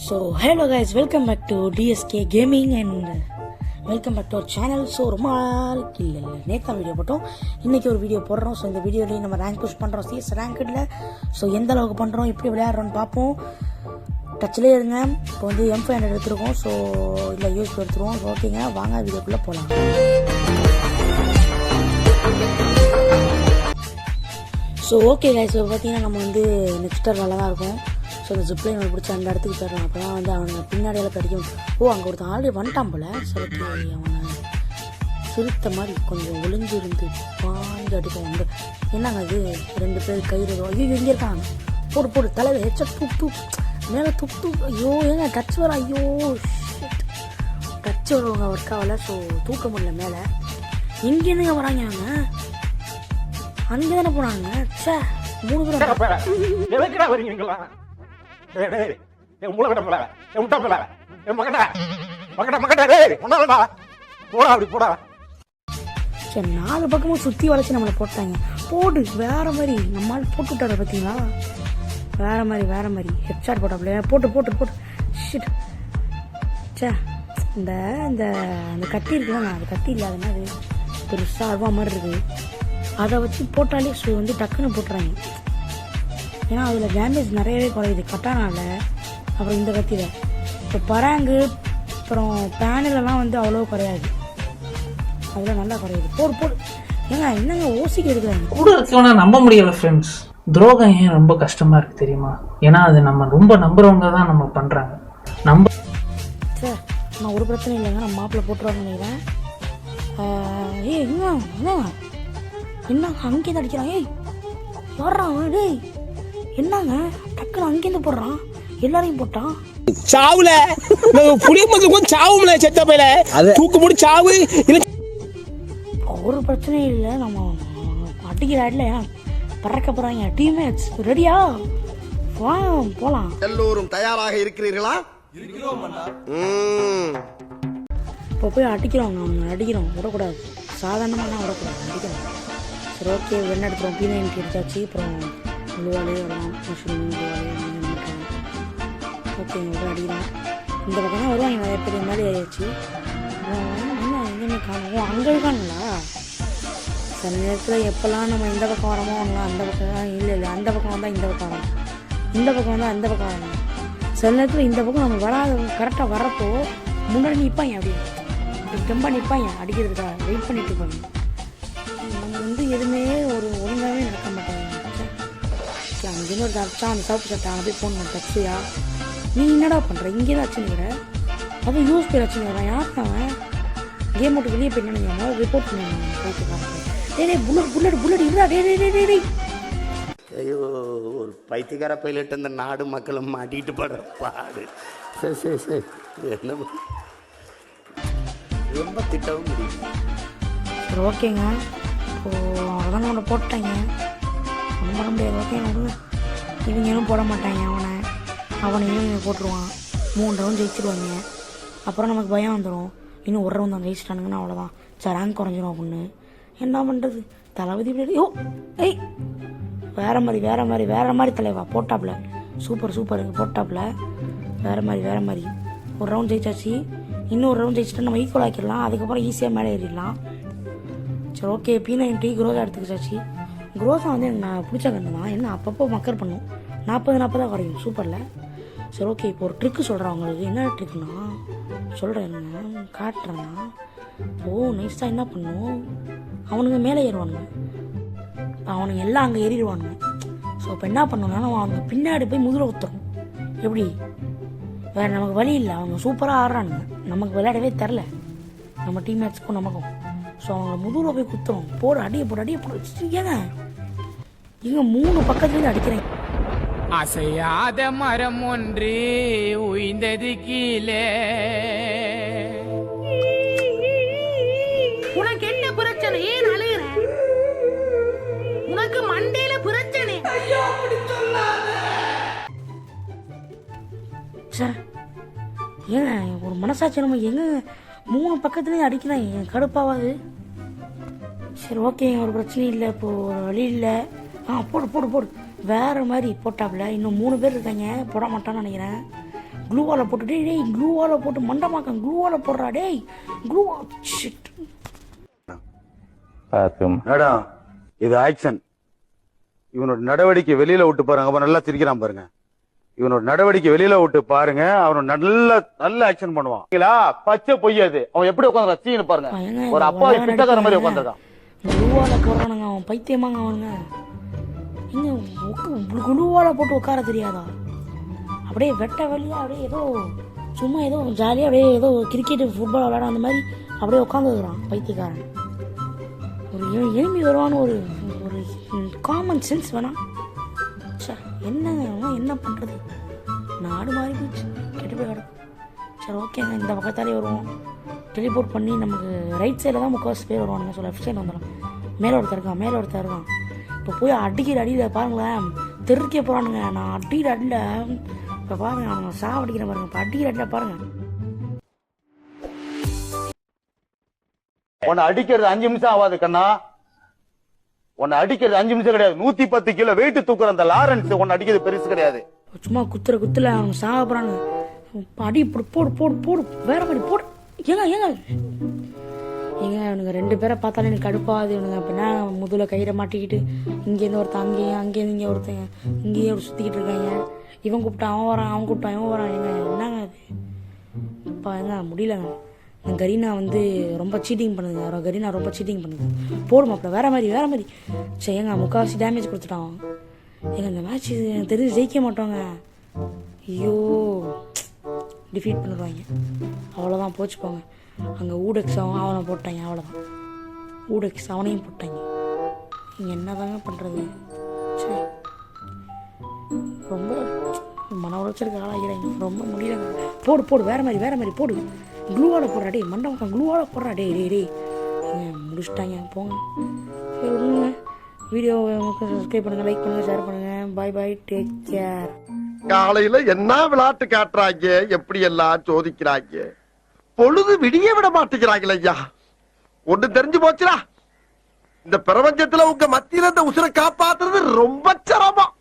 So hello guys, welcome back to TSK gaming and welcome back to our channel. So ரொம்ப நாளைக்கு இல்லை நேற்று video போட்டோம், இன்றைக்கி ஒரு வீடியோ போடுறோம். ஸோ இந்த வீடியோலேயும் நம்ம ரேங்க் புஷ் பண்ணுறோம், சிஎஸ் ரேங்க்கில். ஸோ எந்த அளவுக்கு பண்ணுறோம், எப்படி விளையாடுறோன்னு பார்ப்போம். டச்சிலே இருங்க. இப்போ வந்து M500 எடுத்துருக்கோம், ஸோ இல்லை யூஎஸ்பி எடுத்துருவோம். ஓகேங்க, வாங்க வீடியோக்குள்ளே போகலாம். ஸோ ஓகே கைஸ், இப்போ பார்த்தீங்கன்னா நம்ம வந்து நெக்ஸ்ட் நல்லா தான் இருக்கும். ஸோ அந்த ஜிப்லைன் பிடிச்சி அந்த இடத்துக்கு போயிடலாம். அப்போ தான் வந்து அவனை பின்னாடியெல்லாம் கிடைக்கும். அங்கே ஒருத்தன் ஆல்ரெடி வந்துட்டான் போல். சரி, அவனை சிறுத்த மாதிரி கொஞ்சம் ஒளிஞ்சிருந்து பாஞ்சு அடிக்கும். வந்து என்னங்க அது, 2 பேர் கயிறு. ஐயோ இங்கே இருக்காங்க, போடு போடு தலைவர் ஹெச்ச தூக்கு மேலே தூக்கு. ஐயோ ஏங்க டச் வர, ஐயோ டச் வருவாங்க ஒர்க் ஆகலை. ஸோ தூக்க முடியல மேலே. இங்கேருந்துங்க வராங்க, அவங்க அங்கே தானே போனாங்க. சே 3 பேர் சரி, 4 பக்கமும் சுற்றி வளைச்சி நம்மளை போட்டாங்க. போடு வேற மாதிரி நம்மளால் போட்டு விட்டார பார்த்தீங்களா, வேற மாதிரி ஹெட்ஷாட் போட்டாப்ல. போட்டு போட்டு போட்டு ஷிட். சே இந்த இந்த அந்த கத்தி இருக்குதாங்க, அது கத்தி இல்லாத மாதிரி பெருசாக அருவா மாதிரி இருக்குது. அதை வச்சு போட்டாலே வந்து டக்குன்னு போட்டுறாங்க. ஏன்னா அதில் டேமேஜ் நிறையவே குறையுது கட்டானால. அப்புறம் இந்த கத்தியில் இப்போ பராங்கு அப்புறம் பேனலெல்லாம் வந்து அவ்வளோ குறையாது, அதில் நல்லா குறையுது. போடு போடு ஏங்க, என்னங்க ஓசிக்கு எடுக்கிறாங்க கூட இருக்கவன நம்ப முடியல ஃப்ரெண்ட்ஸ். துரோகம் ஏன் ரொம்ப கஷ்டமாக இருக்குது தெரியுமா? ஏன்னா அது நம்ம ரொம்ப நம்புறவங்க தான் நம்ம பண்ணுறாங்க. சார் நான் ஒரு பிரச்சனை இல்லைங்க, நம்ம மாப்பிள்ளை போட்டுருவாங்க நினைக்கிறேன். ஏய் என்னங்க அங்கேருந்து அடிக்கிறான். ஏய் வர்றான், டேய் என்னங்க டக்குன்னு அங்கேருந்து போடுறான், எல்லாரையும் போட்டான். சாவுல புளிய மருந்து சாவுல செத்த பையில தூக்கு முடி சாவு. ஒரு பிரச்சனையும் இல்லை, நம்ம அடிக்கிற ஆடல பறக்க போறாங்க. டீம்மேட்ஸ் ரெடியா? வா போலாம். எல்லோரும் தயாராக இருக்கிறீர்களா? இப்போ போய் அடிக்கிறோம், அவங்க அடிக்கிறோம், விடக்கூடாது. சாதாரணமாக விடக்கூடாது, அடிக்கிறோம். சரி ஓகே, என்ன எடுத்துகிறோம், P90 எடுத்தாச்சு. அப்புறம் முழுவாலே வரலாம், மஷ்ரூம் முழுவாலே பண்ணிட்டோம். ஓகே இங்கே அடிக்கிறோம். இந்த பக்கம் தான் வருவாங்க நிறைய பேர். மேலே ஏறியாச்சு. என்ன எங்கேயுமே காணும். அங்கே இருக்கானுங்களா? சில நேரத்தில் எப்போல்லாம் நம்ம இந்த பக்கம் வரமோ அவங்களாம் அந்த பக்கம் தான். இல்லை அந்த பக்கம் வந்தால் இந்த பக்கம் வரோம், இந்த பக்கம் வந்தால் அந்த பக்கம் வரணும். சில நேரத்தில் இந்த பக்கம் நம்ம வராத கரெக்டாக வரப்போ முன்னாடி நிற்பாங்க, அப்படி ரொம்ப நிற்பாங்க அடிக்கிறதுக்காக வெயிட் பண்ணிட்டு இருப்பாங்க. நம்ம வந்து எதுவுமே ஒரு ஒழுங்காகவே நடக்க மாட்டாங்க. அங்கேருந்து ஒரு அடிச்சா அந்த சவுப்பு சட்டை அங்கே போய் போகணும். டச்சியா நீ என்னடா பண்ணுற, இங்கே தான் வச்சுருக்கிற, அதுவும் யூஸ் பேர் வச்சுருக்கிறான். யாருக்கு அவன் கேம் விட்டு வெளியே போய் நினைங்க, ரிப்போர்ட் பண்ணுவாங்க போயிட்டு பார்த்து. புல்லட் இல்லா. டே ஐயோ, ஒரு பைத்தியக்கார பைலட் அந்த நாடு மக்களும் மாட்டிட்டு படுற பாடு. சரி என்ன ரொம்ப திட்டவும் முடியும். சரி ஓகேங்க, இப்போது அவ்வளோதான் ஒன்று போட்டாங்க, ஒன்றும் பண்ண முடியாது. ஓகேங்க, இவங்களும் போட மாட்டாங்க, அவனையும் போட்டுருவான். 3 ரவுண்ட் ஜெயிச்சிருவாங்க. அப்புறம் நமக்கு பயம் வந்துடும், இன்னும் ஒரு ரவுண்ட் தான் ஜெயிச்சிட்டானுங்கன்னா அவ்வளோதான். சரி ரேங்க் குறைஞ்சிரும் அப்படின்னு என்ன பண்ணுறது. தளபதி யோ ஏய் வேறு மாதிரி தலைவா போட்டாப்புல. சூப்பர் போட்டாப்புல. வேறு மாதிரி ஒரு ரவுண்ட் ஜெயிச்சாச்சு. இன்னும் ஒரு ரவுண்ட் ஜெயிச்சுட்டு நம்ம ஈக்குவல் ஆக்கிடலாம். அதுக்கப்புறம் ஈஸியாக மேலே ஏறிடலாம். சரி ஓகே, P90 குரோஸாக எடுத்துக்கிச்சாச்சு. குரோஸாக வந்து எனக்கு நான் பிடிச்ச கண்டு தான். என்ன அப்பப்போ மக்கர் பண்ணும், 40 குறையும். சூப்பரில். சரி ஓகே, இப்போ ஒரு ட்ரிக்கு சொல்கிறேன் அவங்களுக்கு. என்ன ட்ரிக்குன்னா சொல்கிறேன், என்ன காட்டுறேன்னா, நைஸாக என்ன பண்ணும், அவனுங்க மேலே ஏறுவானுங்க, அவனுங்க எல்லாம் அங்கே ஏறிடுவானுங்க. ஸோ இப்போ என்ன பண்ணணும்னா நம்ம அவங்க பின்னாடி போய் முதுகில் ஊற்றுறோம். எப்படி, வேறு நமக்கு வழி இல்லை. அவங்க சூப்பராக ஆடுறானுங்க, நமக்கு விளையாடவே தெரில, நம்ம டீம்மேட்ஸுக்கும் நமக்கும். ஸோ அவங்க முதுகில் போய் குத்துறோம். அடியை போடு. ஏங்க இங்கே 3 பக்கத்துலேருந்து அடிக்கிறேன். அசையாத மரம் ஒன்று உய்ந்தது கீழே. உனக்கு என்ன பிரச்சனை, ஏன் அழுகிற? உனக்கு மண்டையில பிரச்சனை. சார் ஏங்க ஒரு மனசாட்சி நம்ம எங்க 3 பக்கத்துலேயும் அடிக்கிறேன், கடுப்பாவாது. சரி ஓகே, ஒரு பிரச்சனையும் இல்லை, இப்போது வழி இல்லை. போடு வேறு மாதிரி போட்டாப்புல. இன்னும் 3 பேர் இருக்காங்க, போட மாட்டான்னு நினைக்கிறேன். க்ளூவால போட்டு டேய் க்ளூவால போட்டு மண்டமாக்கம் க்ளூவால போடுறா டேய் க்ளூவா ஷிட். மேடம் இது ஆக்ஷன். இவனோட நடவடிக்கை வெளியில விட்டு பாருங்க. அவன் நல்லா சிரிக்கிறான் பாருங்க. இவனோட நடவடிக்கை வெளியில விட்டு பாருங்க. அவன் நல்ல ஆக்ஷன் பண்ணுவான். பச்சை பொய்யாது. அவன் எப்படி உட்காந்து பாருங்க. ஒரு அப்பா பிச்சைக்கார மாதிரி உட்காந்துருக்கான். குழுவால போடுறானுங்க. அவன் பைத்தியமாங்க அவனுங்க. குழுவால போட்டு உட்கார தெரியாதா? அப்படியே வெட்ட வெளியா அப்படியே ஏதோ சும்மா ஏதோ ஜாலியாக அப்படியே ஏதோ கிரிக்கெட்டு ஃபுட்பால் விளையாட அந்த மாதிரி அப்படியே உட்காந்துக்கிறான் பைத்தியக்காரன். ஒரு எளிமை வருவான்னு ஒரு ஒரு காமன் சென்ஸ் வேணாம். சார் என்ன பண்ணுறது? நாடு மாறி போச்சு, கெட்டு போய் கிடக்கும். சரி ஓகேங்க, இந்த பக்கத்தாலே வருவோம். டெலிபோர்ட் பண்ணி நமக்கு ரைட் சைடில் தான் முக்கால்வாசி பேர் வருவானுங்க. ஸோ லெஃப்ட் சைடில் வந்துடும். மேலே ஒருத்தர் இருக்கான். இப்போ போய் அடிக்கிற அடியில் பாருங்களேன், தெருக்கே போகிறானுங்க. நான் அடிக்கிற அடியில் இப்போ பாருங்க, அவங்க சாவடிக்கிற பாருங்க. இப்போ அடிக்கிற அடியில் பாருங்க. உன்னை அடிக்கிறது 5 நிமிஷம் ஆகாது கண்ணா. உன்னை அடிக்கிறது 5 நிமிஷம் கிடையாது. 110 கிலோ வெயிட் தூக்குற அந்த லாரன்ஸ் உன்னை அடிக்கிறது பெருசு கிடையாது. சும்மா குத்துல அவங்க சாக போறாங்க. அடி இப்படி போடு வேற மாதிரி போடு. ஏங்க இவனுங்க 2 பேரை பார்த்தாலே எனக்கு கடுப்பாது. இவனுங்க அப்படின்னா முதுல கயிறை மாட்டிக்கிட்டு இங்கேருந்து ஒருத்தன் அங்கேயும் இங்கே ஒருத்தங்க இங்கேயே ஒரு சுற்றிக்கிட்டு இருக்காங்க. இவன் கூப்பிட்டா அவன் வரான், அவன் கூப்பிட்டா இவன் வரான். என்னங்க அது? இப்போ முடியலங்க. கரீனா ரொம்ப சீட்டிங் பண்ணுதுங்க. கரீனா ரொம்ப சீட்டிங் பண்ணுது. போடும் அப்புறம் வேற மாதிரி. சரி ஏங்க முக்கால்வாசி டேமேஜ் கொடுத்துட்டான். ஏங்க இந்த மேட்ச் எனக்கு தெரிஞ்சு ஜெயிக்க மாட்டோங்க. ஐயோ டிஃபீட் பண்ணிடுவாங்க. அவ்வளோதான் போச்சு போங்க. அங்கே ஊடெக்ஸ் அவனை போட்டாங்க. அவ்வளோதான் ஊடெக்ஸ் அவனையும் போட்டாங்க. இங்கே என்ன தாங்க பண்ணுறது? சரி ரொம்ப மன உளைச்சலுக்கு ஆளாகிறாங்க. ரொம்ப முடியலங்க. போடு வேற மாதிரி போடு. க்ளூவால போடுறா டே மண்டபம். க்ளூவால போடுறா டே முடிச்சுட்டாங்க போங்க. சரி விடுங்க. வீடியோ சப்ஸ்கிரைப் பண்ணுங்கள், லைக் பண்ணுங்கள், ஷேர் பண்ணுங்கள். Bye take care. காலையில என்ன விளையாட்டு காட்டுறாங்க, எப்படி எல்லாம் சோதிக்கிறாங்க. பொழுது விடிய விட மாட்டேங்கிறாங்களே ஐயா. ஒண்ணு தெரிஞ்சு போச்சுடா, இந்த பிரபஞ்சத்துல உங்க மத்தியில இந்த உசுரை காப்பாத்துறது ரொம்ப சிரமம்.